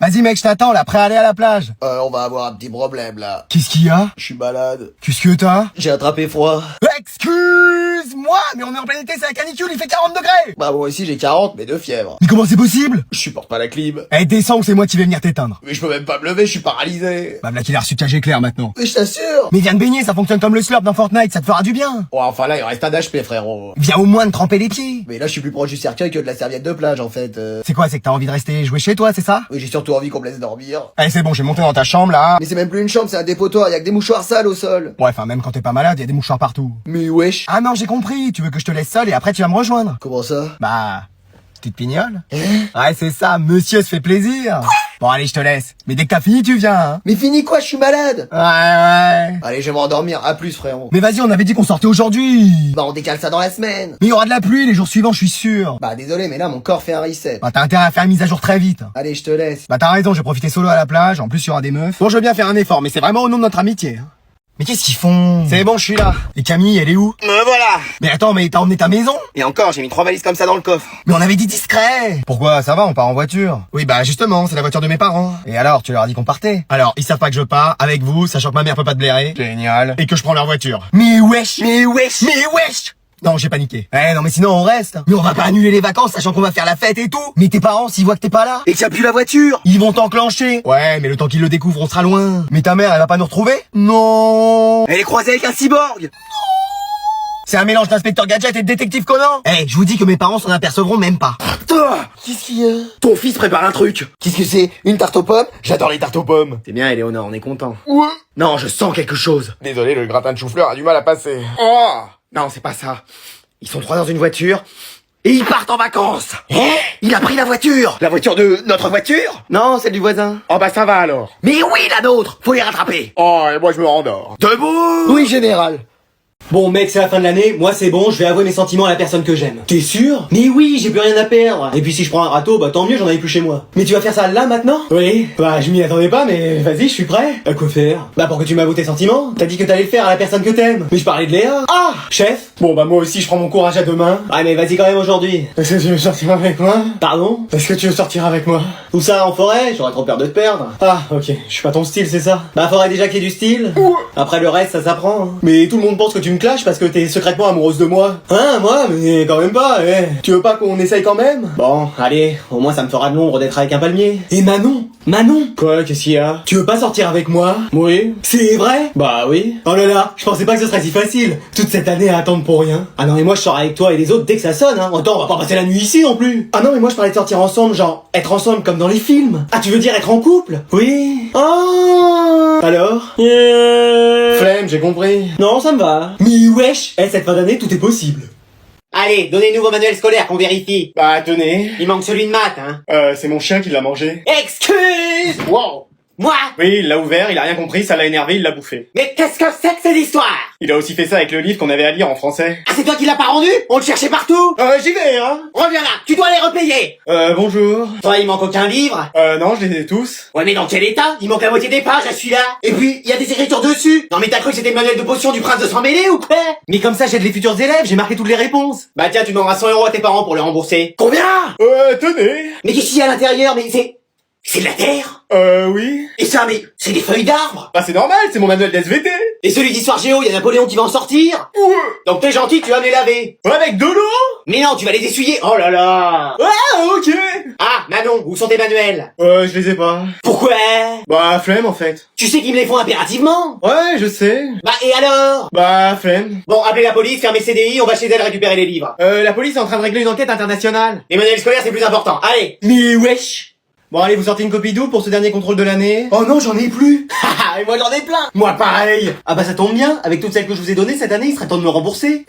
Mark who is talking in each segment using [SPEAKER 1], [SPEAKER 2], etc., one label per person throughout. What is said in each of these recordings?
[SPEAKER 1] Vas-y mec, je t'attends là, prêt à aller à la plage.
[SPEAKER 2] On va avoir un petit problème là.
[SPEAKER 1] Qu'est-ce qu'il y a?
[SPEAKER 2] Je suis malade.
[SPEAKER 1] Qu'est-ce que t'as?
[SPEAKER 2] J'ai attrapé froid.
[SPEAKER 1] Excuse-moi, mais on est en plein été, c'est la canicule, il fait 40 degrés.
[SPEAKER 2] Bah moi aussi j'ai 40 mais de fièvre.
[SPEAKER 1] Mais comment c'est possible?
[SPEAKER 2] Je supporte pas la clim.
[SPEAKER 1] Eh, descends ou c'est moi qui vais venir t'éteindre.
[SPEAKER 2] Mais je peux même pas me lever, je suis paralysé.
[SPEAKER 1] Bah, là qu'il a reçu cage éclair maintenant.
[SPEAKER 2] Mais je t'assure.
[SPEAKER 1] Mais viens de baigner, ça fonctionne comme le slurp dans Fortnite, ça te fera du bien.
[SPEAKER 2] Oh, enfin là il reste un HP frérot.
[SPEAKER 1] Viens au moins de tremper les pieds.
[SPEAKER 2] Mais là je suis plus proche du cercueil que de la serviette de plage en fait.
[SPEAKER 1] C'est quoi, c'est que t'as envie de rester jouer chez toi, c'est ça?
[SPEAKER 2] Oui j'ai surtout envie qu'on me laisse dormir.
[SPEAKER 1] Allez, c'est bon, j'ai monté dans ta chambre là.
[SPEAKER 2] Mais c'est même plus une chambre, c'est un dépotoir, y'a que des mouchoirs sales au sol.
[SPEAKER 1] Ouais, enfin, même quand t'es pas malade, y a des mouchoirs partout.
[SPEAKER 2] Mais wesh.
[SPEAKER 1] Ah non, j'ai compris, tu veux que je te laisse seul et après tu vas me rejoindre.
[SPEAKER 2] Comment ça?
[SPEAKER 1] Bah, petite pignole. Ouais, c'est ça, monsieur se fait plaisir. Bon, allez, je te laisse. Mais dès que t'as fini, tu viens, hein.
[SPEAKER 2] Mais fini quoi, je suis malade.
[SPEAKER 1] Ouais.
[SPEAKER 2] Allez je vais m'endormir, à plus frérot.
[SPEAKER 1] Mais vas-y, on avait dit qu'on sortait aujourd'hui.
[SPEAKER 2] Bah on décale ça dans la semaine.
[SPEAKER 1] Mais il y aura de la pluie les jours suivants, je suis sûr.
[SPEAKER 2] Bah désolé mais là mon corps fait un reset.
[SPEAKER 1] Bah, t'as intérêt à faire une mise à jour très vite.
[SPEAKER 2] Allez je te laisse.
[SPEAKER 1] Bah, t'as raison, je vais profiter solo à la plage. En plus, il y aura des meufs. Bon, je veux bien faire un effort, mais c'est vraiment au nom de notre amitié. Hein. Mais qu'est-ce qu'ils font? C'est bon, je suis là. Et Camille, elle est où?
[SPEAKER 2] Me voilà.
[SPEAKER 1] Mais attends, mais t'as emmené ta maison?
[SPEAKER 2] Et encore, j'ai mis 3 valises comme ça dans le coffre.
[SPEAKER 1] Mais on avait dit discret. Pourquoi? Ça va, on part en voiture. Oui, bah justement, c'est la voiture de mes parents. Et alors, tu leur as dit qu'on partait? Alors, ils savent pas que je pars avec vous, sachant que ma mère peut pas te blairer. Génial. Et que je prends leur voiture. Mais wesh! Mais wesh! Mais wesh! Non, j'ai paniqué. Eh non, mais sinon on reste. Mais on va pas annuler les vacances sachant qu'on va faire la fête et tout. Mais tes parents, s'ils voient que t'es pas là
[SPEAKER 2] Et que t'as plus la voiture.
[SPEAKER 1] ils vont t'enclencher. Ouais, mais le temps qu'ils le découvrent, on sera loin. Mais ta mère, elle va pas nous retrouver? Non.
[SPEAKER 2] Elle est croisée avec un cyborg.
[SPEAKER 1] C'est un mélange d'inspecteur Gadget et de détective Conan. Eh, je vous dis que mes parents s'en apercevront même pas.
[SPEAKER 2] Qu'est-ce qu'il y a? Ton fils prépare un truc. Qu'est-ce que c'est? Une tarte aux pommes? J'adore les tartes aux pommes. C'est bien, Éléonore, on est content.
[SPEAKER 1] Ouais.
[SPEAKER 2] Non, je sens quelque chose.
[SPEAKER 3] Désolé, le gratin de chou-fleur a du mal à passer.
[SPEAKER 2] Oh non, c'est pas ça. Ils sont 3 dans une voiture. Et ils partent en vacances. Il a pris la voiture. La voiture de notre voiture? Non, celle du voisin.
[SPEAKER 3] Oh bah ça va alors.
[SPEAKER 2] Mais oui, la nôtre. Faut les rattraper.
[SPEAKER 3] Oh, et moi je me rendors.
[SPEAKER 2] Debout. Oui, général.
[SPEAKER 4] Bon mec, c'est la fin de l'année, moi c'est bon, je vais avouer mes sentiments à la personne que j'aime. T'es sûr? Mais oui, j'ai plus rien à perdre. Et puis si je prends un râteau, bah tant mieux, j'en avais plus chez moi. Mais tu vas faire ça là maintenant? Oui. Bah je m'y attendais pas, mais vas-y, je suis prêt. À quoi faire? Bah pour que tu m'avoues tes sentiments. T'as dit que t'allais le faire à la personne que t'aimes. Mais je parlais de Léa. Ah, chef?
[SPEAKER 3] Bon bah moi aussi je prends mon courage à deux mains.
[SPEAKER 4] Ah mais vas-y quand même aujourd'hui.
[SPEAKER 3] Est-ce que tu veux sortir avec moi?
[SPEAKER 4] Pardon?
[SPEAKER 3] Est-ce que tu veux sortir avec moi?
[SPEAKER 4] Où ça, en forêt? J'aurais trop peur de te perdre.
[SPEAKER 3] Ah ok, je suis pas ton style, c'est ça?
[SPEAKER 4] Bah faudrait déjà qu'il y ait du style. Après le reste, ça s'apprend. Hein.
[SPEAKER 3] Mais tout le monde pense que tu me clashes parce que t'es secrètement amoureuse de moi.
[SPEAKER 4] Hein, moi? Mais quand même pas,
[SPEAKER 3] Tu veux pas qu'on essaye quand même?
[SPEAKER 4] Bon, allez, au moins ça me fera de l'ombre d'être avec un palmier. Et Manon? Manon?
[SPEAKER 3] Quoi, qu'est-ce qu'il y a?
[SPEAKER 4] Tu veux pas sortir avec moi?
[SPEAKER 3] Oui.
[SPEAKER 4] C'est vrai?
[SPEAKER 3] Bah oui.
[SPEAKER 4] Oh là là, je pensais pas que ce serait si facile. Toute cette année à attendre pour rien. Ah non mais moi je sors avec toi et les autres dès que ça sonne, hein. Attends, on va pas passer la nuit ici non plus.
[SPEAKER 3] Ah non mais moi je parlais de sortir ensemble, genre être ensemble comme dans les films.
[SPEAKER 4] Ah tu veux dire être en couple?
[SPEAKER 3] Oui.
[SPEAKER 4] Oh.
[SPEAKER 3] Alors? Flemme, j'ai compris.
[SPEAKER 4] Non, ça me va. Mais wesh, cette fin d'année tout est possible. Allez, donnez-nous vos manuels scolaires qu'on vérifie.
[SPEAKER 3] Bah tenez.
[SPEAKER 4] Il manque celui de maths, hein.
[SPEAKER 3] C'est mon chien qui l'a mangé.
[SPEAKER 4] Excuse!
[SPEAKER 3] Wow.
[SPEAKER 4] Moi?
[SPEAKER 3] Oui, il l'a ouvert, il a rien compris, ça l'a énervé, il l'a bouffé.
[SPEAKER 4] Mais qu'est-ce que c'est que cette histoire?
[SPEAKER 3] Il a aussi fait ça avec le livre qu'on avait à lire en français.
[SPEAKER 4] Ah c'est toi qui l'as pas rendu? On le cherchait partout?
[SPEAKER 3] J'y vais, hein.
[SPEAKER 4] Reviens là, tu dois les repayer.
[SPEAKER 3] Bonjour.
[SPEAKER 4] Toi il manque aucun livre?
[SPEAKER 3] Non, je les ai tous.
[SPEAKER 4] Ouais mais dans quel état? Il manque la moitié des pages, je suis là. Et puis, il y a des écritures dessus. Non mais t'as cru que c'était le manuel de potion du prince de Sang-Mêlé ou quoi? Mais comme ça j'aide les futurs élèves, j'ai marqué toutes les réponses. Bah tiens, tu demanderas 100 € à tes parents pour les rembourser. Combien?
[SPEAKER 3] Tenez.
[SPEAKER 4] Mais qu'est-ce qu'il y a à l'intérieur? Mais c'est de la terre?
[SPEAKER 3] Oui.
[SPEAKER 4] Et ça, mais c'est des feuilles d'arbres.
[SPEAKER 3] Bah c'est normal, c'est mon manuel d'SVT.
[SPEAKER 4] Et celui d'histoire géo, il y a Napoléon qui va en sortir. Donc t'es gentil, tu vas me les laver.
[SPEAKER 3] Avec de l'eau.
[SPEAKER 4] Mais non, tu vas les essuyer. Oh là là.
[SPEAKER 3] Ok.
[SPEAKER 4] Ah, Manon, où sont tes manuels?
[SPEAKER 3] Je les ai pas.
[SPEAKER 4] Pourquoi?
[SPEAKER 3] Bah flemme en fait.
[SPEAKER 4] Tu sais qu'ils me les font impérativement.
[SPEAKER 3] Ouais, je sais.
[SPEAKER 4] Bah et alors?
[SPEAKER 3] Bah flemme.
[SPEAKER 4] Bon, appelez la police, fermez le CDI, on va chez elle récupérer les livres.
[SPEAKER 3] La police est en train de régler une enquête internationale.
[SPEAKER 4] Les manuels scolaires, c'est plus important. Allez.
[SPEAKER 3] Mais wesh. Bon allez, vous sortez une copie d'où pour ce dernier contrôle de l'année?
[SPEAKER 4] Oh non, j'en ai plus. Et moi j'en ai plein.
[SPEAKER 3] Moi pareil.
[SPEAKER 4] Ah bah ça tombe bien, avec toutes celles que je vous ai données cette année, il serait temps de me rembourser.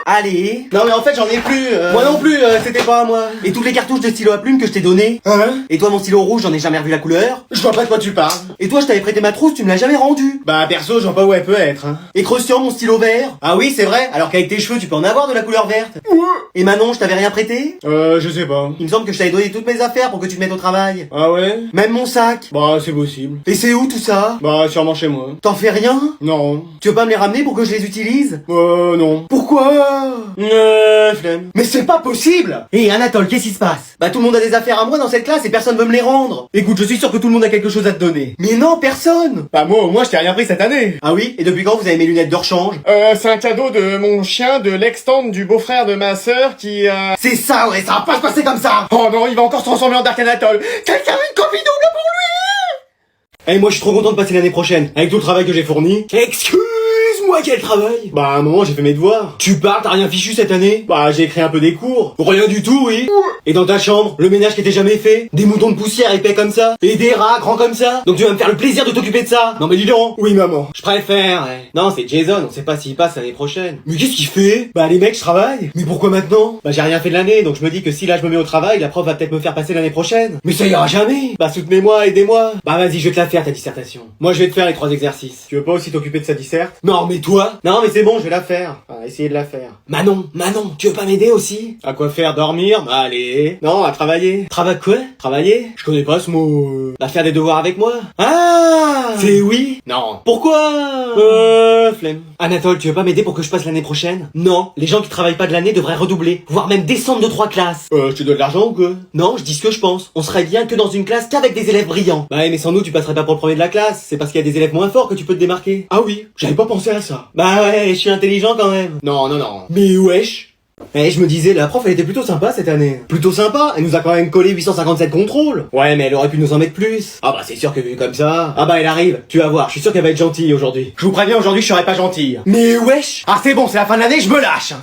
[SPEAKER 4] Allez.
[SPEAKER 3] Non mais en fait j'en ai plus.
[SPEAKER 4] Moi non plus, c'était pas à moi. Et toutes les cartouches de stylo à plume que je t'ai données.
[SPEAKER 3] Hein?
[SPEAKER 4] Et toi mon stylo rouge, j'en ai jamais revu la couleur.
[SPEAKER 3] Je vois pas de quoi tu parles.
[SPEAKER 4] Et toi je t'avais prêté ma trousse, tu me l'as jamais rendue.
[SPEAKER 3] Bah perso, je vois pas où elle peut être. Hein.
[SPEAKER 4] Et Christian, mon stylo vert. Ah oui, c'est vrai, alors qu'avec tes cheveux, tu peux en avoir de la couleur verte. Et Manon, je t'avais rien prêté?
[SPEAKER 3] Je sais pas.
[SPEAKER 4] Il me semble que je t'avais donné toutes mes affaires pour que tu te mettes au travail. travail.
[SPEAKER 3] Ah ouais?
[SPEAKER 4] Même mon sac.
[SPEAKER 3] Bah, c'est possible.
[SPEAKER 4] Et c'est où tout ça?
[SPEAKER 3] Bah, sûrement chez moi.
[SPEAKER 4] T'en fais rien?
[SPEAKER 3] Non.
[SPEAKER 4] Tu veux pas me les ramener pour que je les utilise?
[SPEAKER 3] Non.
[SPEAKER 4] Pourquoi?
[SPEAKER 3] Flemme.
[SPEAKER 4] Mais c'est pas possible! Et Anatole, qu'est-ce qui se passe? Bah tout le monde a des affaires à moi dans cette classe et personne veut me les rendre.
[SPEAKER 3] Écoute, je suis sûr que tout le monde a quelque chose à te donner.
[SPEAKER 4] Mais non, personne!
[SPEAKER 3] Bah, moi, au moins, je t'ai rien pris cette année.
[SPEAKER 4] Ah oui? Et depuis quand vous avez mes lunettes de rechange?
[SPEAKER 3] C'est un cadeau de mon chien de l'ex-tante du beau-frère de ma sœur qui a...
[SPEAKER 4] C'est ça, ouais, ça va pas se passer comme ça!
[SPEAKER 3] Oh non, il va encore se transformer en Dark Anatole. Quelqu'un a une copie double pour lui?
[SPEAKER 4] Eh, moi je suis trop content de passer l'année prochaine, avec tout le travail que j'ai fourni. Excuse-moi, quel travail? Bah à un moment j'ai fait mes devoirs. Tu parles, t'as rien fichu cette année? Bah j'ai écrit un peu des cours. Rien du tout, oui. Et dans ta chambre, le ménage qui était jamais fait, des moutons de poussière épais comme ça, et des rats grands comme ça. Donc tu vas me faire le plaisir de t'occuper de ça? Non mais dis donc.
[SPEAKER 3] Oui, maman.
[SPEAKER 4] Je préfère, ouais. Non, c'est Jason, on sait pas s'il passe l'année prochaine. Mais qu'est-ce qu'il fait? Bah les mecs, je travaille. Mais pourquoi maintenant? Bah j'ai rien fait de l'année, donc je me dis que si là je me mets au travail, la prof va peut-être me faire passer l'année prochaine. Mais ça ira jamais. Bah soutenez-moi, aidez-moi. Bah vas-y, je vais te la faire ta dissertation. Moi je vais te faire les 3 exercices.
[SPEAKER 3] Tu veux pas aussi t'occuper de sa disserte?
[SPEAKER 4] Non mais toi? Non mais c'est bon, je vais la faire.
[SPEAKER 3] Ah, essayez de la faire.
[SPEAKER 4] Manon, tu veux pas m'aider aussi?
[SPEAKER 3] À quoi faire? Dormir? Bah, allez. Non, à travailler.
[SPEAKER 4] Travail quoi?
[SPEAKER 3] Travailler? Je connais pas ce mot.
[SPEAKER 4] Bah faire des devoirs avec moi? Ah! C'est oui?
[SPEAKER 3] Non.
[SPEAKER 4] Pourquoi?
[SPEAKER 3] Flemme.
[SPEAKER 4] Anatole, tu veux pas m'aider pour que je passe l'année prochaine? Non, les gens qui travaillent pas de l'année devraient redoubler, voire même descendre de 3 classes.
[SPEAKER 3] Je te donne de l'argent ou quoi?
[SPEAKER 4] Non, je dis ce que je pense. On serait bien que dans une classe qu'avec des élèves brillants. Bah mais sans nous tu passerais pas pour le premier de la classe. C'est parce qu'il y a des élèves moins forts que tu peux te démarquer.
[SPEAKER 3] Ah oui, j'avais pas pensé à ça.
[SPEAKER 4] Bah ouais, je suis intelligent quand même.
[SPEAKER 3] Non.
[SPEAKER 4] Mais wesh. Eh, je me disais, la prof elle était plutôt sympa cette année. Plutôt sympa, elle nous a quand même collé 857 contrôles. Ouais, mais elle aurait pu nous en mettre plus. Ah bah c'est sûr que vu comme ça... Ah bah elle arrive, tu vas voir, je suis sûr qu'elle va être gentille aujourd'hui.
[SPEAKER 3] Je vous préviens, aujourd'hui, je serai pas gentille.
[SPEAKER 4] Mais wesh.
[SPEAKER 3] Ah, c'est bon, c'est la fin de l'année, je me lâche.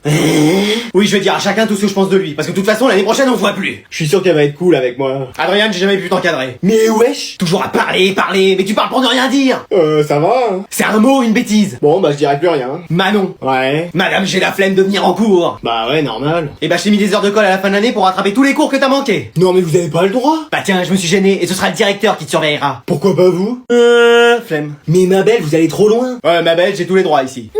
[SPEAKER 4] Oui, je vais dire à chacun tout ce que je pense de lui, parce que de toute façon l'année prochaine on se voit plus. Je suis sûr qu'elle va être cool avec moi.
[SPEAKER 3] Adrien, j'ai jamais pu t'encadrer.
[SPEAKER 4] Mais wesh. Toujours à parler, mais tu parles pour ne rien dire.
[SPEAKER 3] Ça va, hein.
[SPEAKER 4] C'est un mot, une bêtise.
[SPEAKER 3] Bon, bah, je dirais plus rien.
[SPEAKER 4] Manon.
[SPEAKER 3] Ouais.
[SPEAKER 4] Madame, j'ai la flemme de venir en cours.
[SPEAKER 3] Bah ouais, normal.
[SPEAKER 4] Et bah je t'ai mis des heures de colle à la fin de l'année pour rattraper tous les cours que t'as manqué.
[SPEAKER 3] Non, mais vous avez pas le droit.
[SPEAKER 4] Bah tiens, je me suis gêné et ce sera le directeur qui te surveillera.
[SPEAKER 3] Pourquoi pas vous?
[SPEAKER 4] Flemme. Mais ma belle, vous allez trop loin.
[SPEAKER 3] Ouais, ma belle, j'ai tous les droits ici.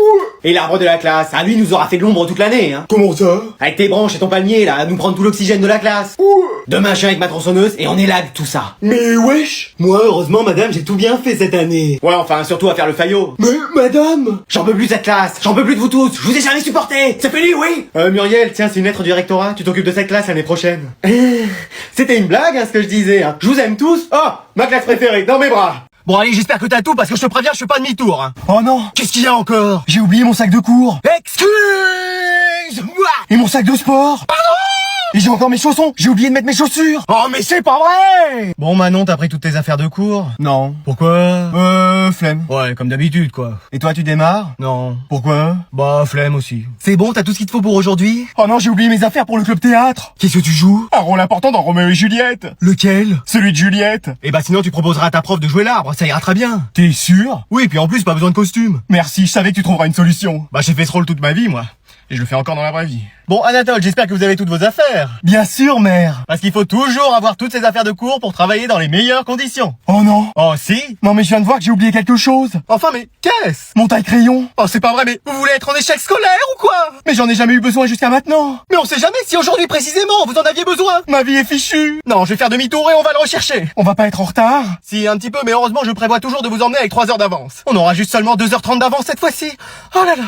[SPEAKER 4] Et l'arbre de la classe, lui nous aura fait de l'ombre toute l'année, hein.
[SPEAKER 3] Comment ça?
[SPEAKER 4] Avec tes branches et ton palmier, là, à nous prendre tout l'oxygène de la classe. Demain, je viens avec ma tronçonneuse et on élague tout ça.
[SPEAKER 3] Mais wesh.
[SPEAKER 4] Moi, heureusement, madame, j'ai tout bien fait cette année.
[SPEAKER 3] Ouais, enfin, surtout à faire le faillot.
[SPEAKER 4] Mais, madame! J'en peux plus de cette classe, j'en peux plus de vous tous, je vous ai jamais supporté. C'est fini, oui.
[SPEAKER 3] Muriel, tiens, c'est une lettre du rectorat, tu t'occupes de cette classe l'année prochaine. C'était une blague, hein, ce que je disais, hein. Je vous aime tous. Oh, ma classe préférée, dans mes bras.
[SPEAKER 4] Bon allez, j'espère que t'as tout parce que je te préviens, je fais pas demi-tour, hein.
[SPEAKER 1] Oh non,
[SPEAKER 4] Qu'est-ce qu'il y a encore?
[SPEAKER 1] j'ai oublié mon sac de cours.
[SPEAKER 4] Excuse-moi.
[SPEAKER 1] Et mon sac de sport. Pardon. Et j'ai encore mes chaussons. J'ai oublié de mettre mes chaussures.
[SPEAKER 4] Oh mais c'est pas vrai.
[SPEAKER 1] Bon Manon, t'as pris toutes tes affaires de cours? Non.
[SPEAKER 4] Pourquoi?
[SPEAKER 1] Flemme.
[SPEAKER 4] Ouais, comme d'habitude, quoi.
[SPEAKER 1] Et toi, tu démarres?
[SPEAKER 4] Non.
[SPEAKER 1] Pourquoi?
[SPEAKER 4] Bah, flemme aussi. C'est bon, t'as tout ce qu'il te faut pour aujourd'hui?
[SPEAKER 1] Oh non, j'ai oublié mes affaires pour le club théâtre.
[SPEAKER 4] Qu'est-ce que tu joues?
[SPEAKER 1] Un rôle important dans Roméo et Juliette.
[SPEAKER 4] Lequel?
[SPEAKER 1] Celui de Juliette.
[SPEAKER 4] Eh bah sinon tu proposeras à ta prof de jouer l'arbre, ça ira très bien.
[SPEAKER 1] T'es sûr?
[SPEAKER 4] Oui, puis en plus, pas besoin de costume.
[SPEAKER 1] Merci, je savais que tu trouveras une solution.
[SPEAKER 4] Bah j'ai fait ce rôle toute ma vie, moi. Et je le fais encore dans la vraie vie.
[SPEAKER 1] Bon, Anatole, j'espère que vous avez toutes vos affaires. Bien sûr, mère.
[SPEAKER 4] Parce qu'il faut toujours avoir toutes ces affaires de cours pour travailler dans les meilleures conditions.
[SPEAKER 1] Oh non.
[SPEAKER 4] Oh si?
[SPEAKER 1] Non mais je viens de voir que j'ai oublié quelque chose.
[SPEAKER 4] Enfin mais qu'est-ce?
[SPEAKER 1] Mon taille-crayon.
[SPEAKER 4] Oh c'est pas vrai, mais vous voulez être en échec scolaire ou quoi?
[SPEAKER 1] Mais j'en ai jamais eu besoin jusqu'à maintenant.
[SPEAKER 4] Mais on sait jamais si aujourd'hui précisément vous en aviez besoin.
[SPEAKER 1] Ma vie est fichue.
[SPEAKER 4] Non, je vais faire demi-tour et on va le rechercher.
[SPEAKER 1] On va pas être en retard?
[SPEAKER 4] Si, un petit peu, mais heureusement je prévois toujours de vous emmener avec 3 heures d'avance. On aura juste seulement 2h30 d'avance cette fois-ci. Oh là là.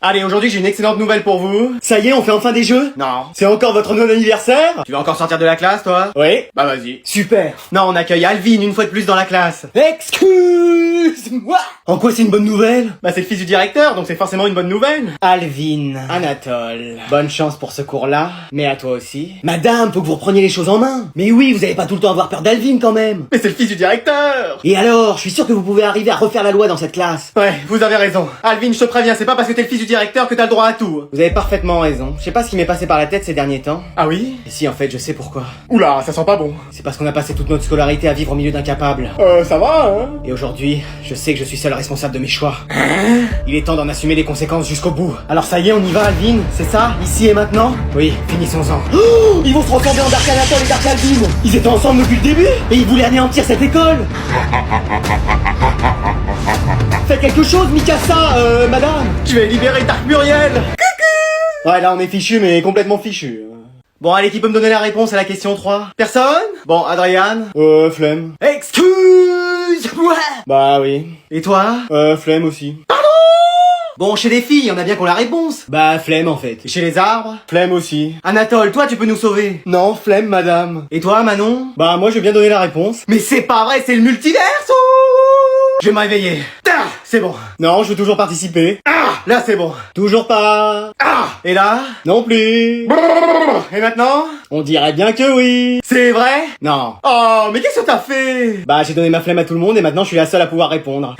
[SPEAKER 3] Allez, aujourd'hui, j'ai une excellente nouvelle pour vous.
[SPEAKER 4] Ça y est, on fait enfin des jeux?
[SPEAKER 3] Non.
[SPEAKER 4] C'est encore votre non-anniversaire?
[SPEAKER 3] Tu vas encore sortir de la classe, toi?
[SPEAKER 4] Oui.
[SPEAKER 3] Bah, vas-y.
[SPEAKER 4] Super.
[SPEAKER 3] Non, on accueille Alvin une fois de plus dans la classe.
[SPEAKER 4] Excuse-moi. En quoi c'est une bonne nouvelle?
[SPEAKER 3] Bah, c'est le fils du directeur, donc c'est forcément une bonne nouvelle.
[SPEAKER 4] Alvin.
[SPEAKER 3] Anatole. Bonne chance pour ce cours-là, mais à toi aussi.
[SPEAKER 4] Madame, faut que vous repreniez les choses en main. Mais oui, vous avez pas tout le temps à avoir peur d'Alvin quand même.
[SPEAKER 3] Mais c'est le fils du directeur.
[SPEAKER 4] Et alors, je suis sûr que vous pouvez arriver à refaire la loi dans cette classe.
[SPEAKER 3] Ouais, vous avez raison. Alvin, je te préviens, c'est pas parce que t'es le fils du directeur que t'as le droit à tout.
[SPEAKER 2] Vous avez parfaitement raison. Je sais pas ce qui m'est passé par la tête ces derniers temps.
[SPEAKER 3] Ah oui?
[SPEAKER 2] Et si, en fait, je sais pourquoi.
[SPEAKER 3] Oula, ça sent pas bon.
[SPEAKER 2] C'est parce qu'on a passé toute notre scolarité à vivre au milieu d'incapables.
[SPEAKER 3] Ça va, hein?
[SPEAKER 2] Et aujourd'hui, je sais que je suis seul responsable de mes choix. Il est temps d'en assumer les conséquences jusqu'au bout. Alors ça y est, on y va, Alvin? C'est ça? Ici et maintenant? Oui, finissons-en.
[SPEAKER 4] Oh, ils vont se transformer en Dark Anatole et Dark Alvin. Ils étaient ensemble depuis le début et ils voulaient anéantir cette école. Faites quelque chose, Mikasa, madame.
[SPEAKER 3] Tu vas libérer Dark Muriel.
[SPEAKER 4] Ouais, là on est fichu, mais complètement fichu.
[SPEAKER 3] Bon, allez, qui peut me donner la réponse à la question 3? Personne? Bon, Adrien?
[SPEAKER 4] Flemme.
[SPEAKER 3] Excuse-moi.
[SPEAKER 4] Bah oui.
[SPEAKER 3] Et toi?
[SPEAKER 4] Flemme aussi.
[SPEAKER 3] Bon, chez les filles, on a bien qu'on la réponse.
[SPEAKER 4] Bah flemme en fait.
[SPEAKER 3] Et chez les arbres?
[SPEAKER 4] Flemme aussi.
[SPEAKER 3] Anatole, toi, tu peux nous sauver.
[SPEAKER 4] Non, flemme madame.
[SPEAKER 3] Et toi, Manon?
[SPEAKER 4] Bah moi je vais bien donner la réponse.
[SPEAKER 3] Mais c'est pas vrai, c'est le multivers. Je vais me réveiller. Ah, c'est bon.
[SPEAKER 4] Non, je veux toujours participer.
[SPEAKER 3] Ah, là, c'est bon.
[SPEAKER 4] Toujours pas.
[SPEAKER 3] Ah, et là?
[SPEAKER 4] Non plus.
[SPEAKER 3] Et maintenant?
[SPEAKER 4] On dirait bien que oui.
[SPEAKER 3] C'est vrai?
[SPEAKER 4] Non.
[SPEAKER 3] Oh, mais qu'est-ce que t'as fait?
[SPEAKER 4] Bah j'ai donné ma flemme à tout le monde et maintenant je suis la seule à pouvoir répondre.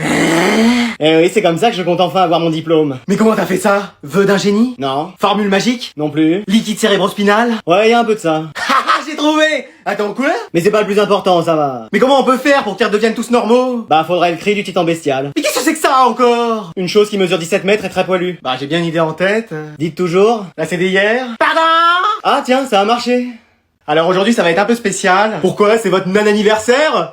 [SPEAKER 4] Eh oui, c'est comme ça que je compte enfin avoir mon diplôme.
[SPEAKER 3] Mais comment t'as fait ça? Vœu d'un génie?
[SPEAKER 4] Non.
[SPEAKER 3] Formule magique?
[SPEAKER 4] Non plus.
[SPEAKER 3] Liquide cérébrospinal?
[SPEAKER 4] Ouais, y a un peu de ça.
[SPEAKER 3] Haha, j'ai trouvé! Attends, quoi?
[SPEAKER 4] Mais c'est pas le plus important, ça va.
[SPEAKER 3] Mais comment on peut faire pour qu'ils redeviennent tous normaux?
[SPEAKER 4] Bah faudrait le cri du titan bestial.
[SPEAKER 3] Mais qu'est-ce que c'est que ça encore?
[SPEAKER 4] Une chose qui mesure 17 mètres et très poilu.
[SPEAKER 3] Bah, j'ai bien une idée en tête.
[SPEAKER 4] Dites toujours.
[SPEAKER 3] Là, c'est d'hier. Pardon!
[SPEAKER 4] Ah tiens, ça a marché.
[SPEAKER 3] Alors aujourd'hui, ça va être un peu spécial. Pourquoi? C'est votre non-anniversaire?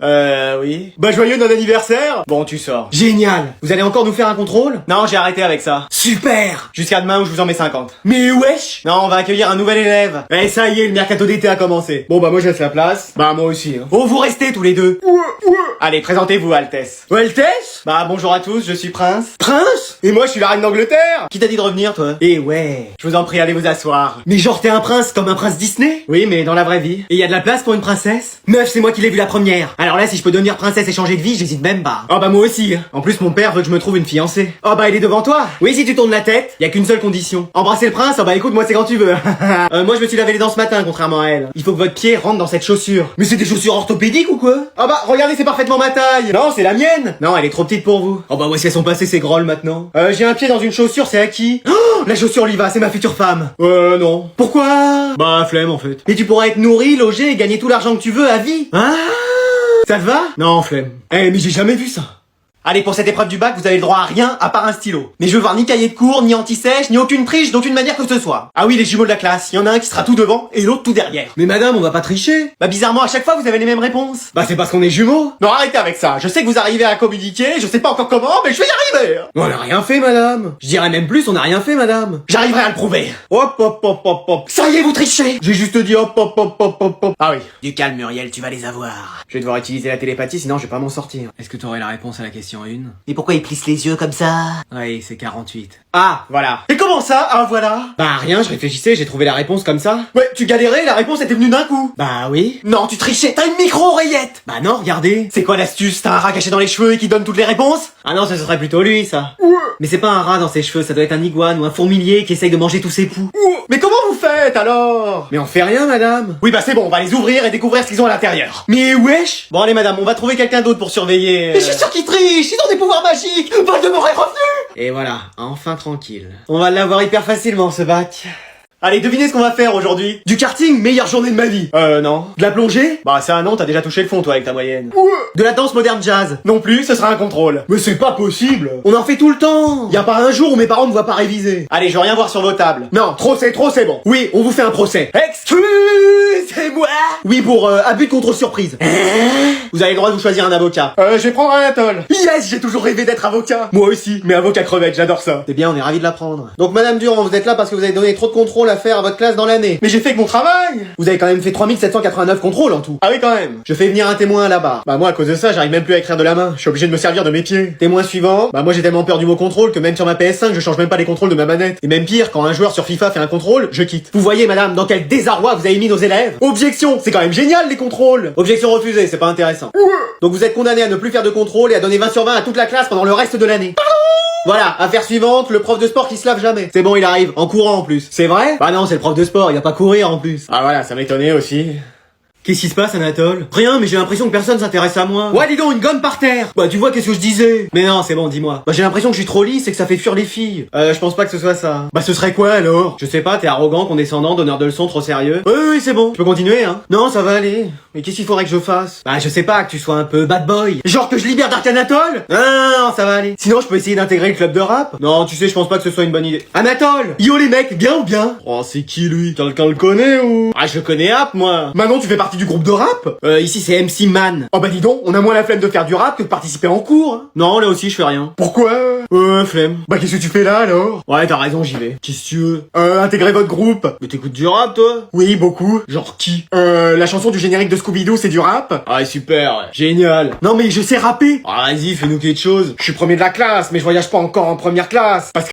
[SPEAKER 4] Oui.
[SPEAKER 3] Bah, joyeux non-anniversaire!
[SPEAKER 4] Bon, tu sors.
[SPEAKER 3] Génial! Vous allez encore nous faire un contrôle?
[SPEAKER 4] Non, j'ai arrêté avec ça.
[SPEAKER 3] Super!
[SPEAKER 4] Jusqu'à demain où je vous en mets 50.
[SPEAKER 3] Mais wesh!
[SPEAKER 4] Non, on va accueillir un nouvel élève.
[SPEAKER 3] Eh, ça y est, le mercato d'été a commencé.
[SPEAKER 4] Bon bah moi je laisse la place.
[SPEAKER 3] Bah, moi aussi. Hein. Oh, vous restez tous les deux.
[SPEAKER 4] Allez, présentez-vous, Altesse.
[SPEAKER 3] Altesse?
[SPEAKER 4] Bah bonjour à tous, je suis Prince.
[SPEAKER 3] Prince? Et moi, je suis la reine d'Angleterre!
[SPEAKER 4] Qui t'a dit de revenir, toi?
[SPEAKER 3] Eh ouais.
[SPEAKER 4] Je vous en prie, allez vous asseoir.
[SPEAKER 3] Mais genre, t'es un prince comme un prince Disney?
[SPEAKER 4] Oui, mais dans la vraie vie.
[SPEAKER 3] Et y a de la place pour une princesse? Meuf, c'est moi qui l'ai vue la première. Alors là, si je peux devenir princesse et changer de vie, j'hésite même pas.
[SPEAKER 4] Oh bah moi aussi. En plus, mon père veut que je me trouve une fiancée.
[SPEAKER 3] Oh bah, elle est devant toi.
[SPEAKER 4] Oui, si tu tournes la tête, y a qu'une seule condition.
[SPEAKER 3] Embrasser le prince? Oh bah, écoute, moi, c'est quand tu veux.
[SPEAKER 4] Moi je me suis lavé les dents ce matin, contrairement à elle. Il faut que votre pied rentre dans cette chaussure.
[SPEAKER 3] Mais c'est des chaussures orthopédiques ou quoi? Oh bah, regardez, c'est parfaitement ma taille. Non, c'est la mienne.
[SPEAKER 4] Non, elle est trop petite pour vous.
[SPEAKER 3] Oh bah, où est-ce qu'elles sont passées ces grolles maintenant?
[SPEAKER 4] J'ai un pied dans une chaussure, c'est à qui?
[SPEAKER 3] Oh, la chaussure Liva, c'est ma future femme.
[SPEAKER 4] Non.
[SPEAKER 3] Pourquoi?
[SPEAKER 4] Bah flemme en fait.
[SPEAKER 3] Et tu pourras être nourri, logé et gagner tout l'argent que tu veux à vie. Ah, ça te va?
[SPEAKER 4] Non, flemme.
[SPEAKER 3] Eh, mais j'ai jamais vu ça. Allez, pour cette épreuve du bac, vous avez le droit à rien à part un stylo. Mais je veux voir ni cahier de cours, ni anti-sèche, ni aucune triche d'aucune manière que ce soit. Ah oui, les jumeaux de la classe, il y en a un qui sera tout devant et l'autre tout derrière.
[SPEAKER 4] Mais madame, on va pas tricher.
[SPEAKER 3] Bah bizarrement, à chaque fois, vous avez les mêmes réponses.
[SPEAKER 4] Bah c'est parce qu'on est jumeaux.
[SPEAKER 3] Non, arrêtez avec ça. Je sais que vous arrivez à communiquer, je sais pas encore comment, mais je vais y arriver.
[SPEAKER 4] On a rien fait, madame. Je dirais même plus, on a rien fait, madame.
[SPEAKER 3] J'arriverai à le prouver.
[SPEAKER 4] Hop, hop, hop, hop, hop.
[SPEAKER 3] Ça y est, vous trichez.
[SPEAKER 4] J'ai juste dit hop, hop, hop, hop, hop, hop.
[SPEAKER 3] Ah oui.
[SPEAKER 4] Du calme, Muriel, tu vas les avoir. Je vais devoir utiliser la télépathie, sinon je vais pas m'en sortir. Est-ce que t'aurais la réponse à la question 1?
[SPEAKER 3] Et pourquoi il plisse les yeux comme ça?
[SPEAKER 4] Oui, c'est 48.
[SPEAKER 3] Ah,
[SPEAKER 4] Voilà.
[SPEAKER 3] et comment ça? Ah voilà.
[SPEAKER 4] Bah rien, je réfléchissais, j'ai trouvé la réponse comme ça.
[SPEAKER 3] Ouais, tu galérais, la réponse était venue d'un coup.
[SPEAKER 4] Bah oui.
[SPEAKER 3] Non, tu trichais, t'as une micro-oreillette.
[SPEAKER 4] Bah non, regardez.
[SPEAKER 3] C'est quoi l'astuce? T'as un rat caché dans les cheveux et qui donne toutes les réponses?
[SPEAKER 4] Ah non, ce serait plutôt lui, ça. Mais c'est pas un rat dans ses cheveux, ça doit être un iguane ou un fourmilier qui essaye de manger tous ses poux.
[SPEAKER 3] Mais comment vous faites alors?
[SPEAKER 4] Mais on fait rien, madame.
[SPEAKER 3] Oui bah c'est bon, on va les ouvrir et découvrir ce qu'ils ont à l'intérieur. Mais wesh.
[SPEAKER 4] Bon allez, madame, on va trouver quelqu'un d'autre pour surveiller.
[SPEAKER 3] Mais je suis sûr qu'ils trichent, ils ont des pouvoirs magiques. Voldemort est revenu.
[SPEAKER 4] Et voilà, enfin tranquille. On va l'avoir hyper facilement, ce bac.
[SPEAKER 3] Allez, devinez ce qu'on va faire aujourd'hui. Du karting, meilleure journée de ma vie.
[SPEAKER 4] Non.
[SPEAKER 3] De la plongée?
[SPEAKER 4] Bah ça non, t'as déjà touché le fond, toi, avec ta moyenne.
[SPEAKER 3] De la danse moderne jazz? Non plus, ce sera un contrôle. Mais c'est pas possible.
[SPEAKER 4] On en fait tout le temps.
[SPEAKER 3] Y a pas un jour où mes parents me voient pas réviser.
[SPEAKER 4] Allez, je veux rien voir sur vos tables.
[SPEAKER 3] Non, trop, c'est bon. Oui, on vous fait un procès. Excusez-moi. Oui, pour abus de contrôle surprise.
[SPEAKER 4] Vous avez le droit de vous choisir un avocat.
[SPEAKER 3] Je vais prendre un atoll. Yes, j'ai toujours rêvé d'être avocat. Moi aussi, mais avocat crevette, j'adore ça.
[SPEAKER 4] C'est bien, on est ravis de l'apprendre. Donc madame Durand, vous êtes là parce que vous avez donné trop de contrôles à faire à votre classe dans l'année.
[SPEAKER 3] Mais j'ai fait que mon travail.
[SPEAKER 4] Vous avez quand même fait 3789 contrôles en tout.
[SPEAKER 3] Ah oui, quand même.
[SPEAKER 4] Je fais venir un témoin là-bas.
[SPEAKER 3] Bah moi, à cause de ça, j'arrive même plus à écrire de la main. Je suis obligé de me servir de mes pieds.
[SPEAKER 4] Témoin suivant.
[SPEAKER 3] Bah moi j'ai tellement peur du mot contrôle que même sur ma PS5 je change même pas les contrôles de ma manette. Et même pire, quand un joueur sur FIFA fait un contrôle, je quitte.
[SPEAKER 4] Vous voyez madame, dans quel désarroi vous avez mis nos élèves.
[SPEAKER 3] Objection, c'est quand même génial les contrôles.
[SPEAKER 4] Objection refusée, c'est pas intéressant. Donc vous êtes condamné à ne plus faire de contrôle et à donner 20 sur 20 à toute la classe pendant le reste de l'année. Voilà, affaire suivante, le prof de sport qui se lave jamais. C'est bon, il arrive, en courant en plus.
[SPEAKER 3] C'est vrai?
[SPEAKER 4] Bah non, c'est le prof de sport, il va pas courir en plus.
[SPEAKER 3] Ah voilà, ça m'étonnait aussi.
[SPEAKER 4] Qu'est-ce qui se passe, Anatole? Rien, mais j'ai l'impression que personne s'intéresse à moi.
[SPEAKER 3] Ouais, dis donc, une gomme par terre.
[SPEAKER 4] Bah tu vois, qu'est-ce que je disais? Mais non, c'est bon, dis-moi. Bah j'ai l'impression que je suis trop lisse et que ça fait fuir les filles. Je pense pas que ce soit ça.
[SPEAKER 3] Bah ce serait quoi alors?
[SPEAKER 4] Je sais pas, t'es arrogant, condescendant, donneur de leçons, trop sérieux.
[SPEAKER 3] Oui, c'est bon.
[SPEAKER 4] Je peux continuer, hein? Non, ça va aller. Mais qu'est-ce qu'il faudrait que je fasse? Bah je sais pas, que tu sois un peu bad boy.
[SPEAKER 3] Genre que je libère Dark Anatole?
[SPEAKER 4] Non, ça va aller. Sinon, je peux essayer d'intégrer le club de rap? Non, tu sais, je pense pas que ce soit une bonne idée.
[SPEAKER 3] Anatole! Yo les mecs, bien ou bien?
[SPEAKER 4] Oh, c'est qui lui? Quelqu'un le connaît ou? Ah, je connais App, moi.
[SPEAKER 3] Manon, tu fais partie partie du groupe de rap?
[SPEAKER 4] Ici c'est MC Man.
[SPEAKER 3] Oh bah dis donc, on a moins la flemme de faire du rap que de participer en cours. Hein.
[SPEAKER 4] Non, là aussi je fais rien.
[SPEAKER 3] Pourquoi?
[SPEAKER 4] Flemme.
[SPEAKER 3] Bah qu'est-ce que tu fais là alors?
[SPEAKER 4] Ouais, t'as raison, j'y vais. Qu'est-ce que tu veux?
[SPEAKER 3] Intégrer votre groupe.
[SPEAKER 4] Mais t'écoutes du rap, toi?
[SPEAKER 3] Oui, beaucoup. Genre qui? La chanson du générique de Scooby-Doo, c'est du rap?
[SPEAKER 4] Ah, super, génial.
[SPEAKER 3] Non mais je sais rapper.
[SPEAKER 4] Ah, vas-y, fais-nous quelque chose.
[SPEAKER 3] Je suis premier de la classe, mais je voyage pas encore en première classe. Parce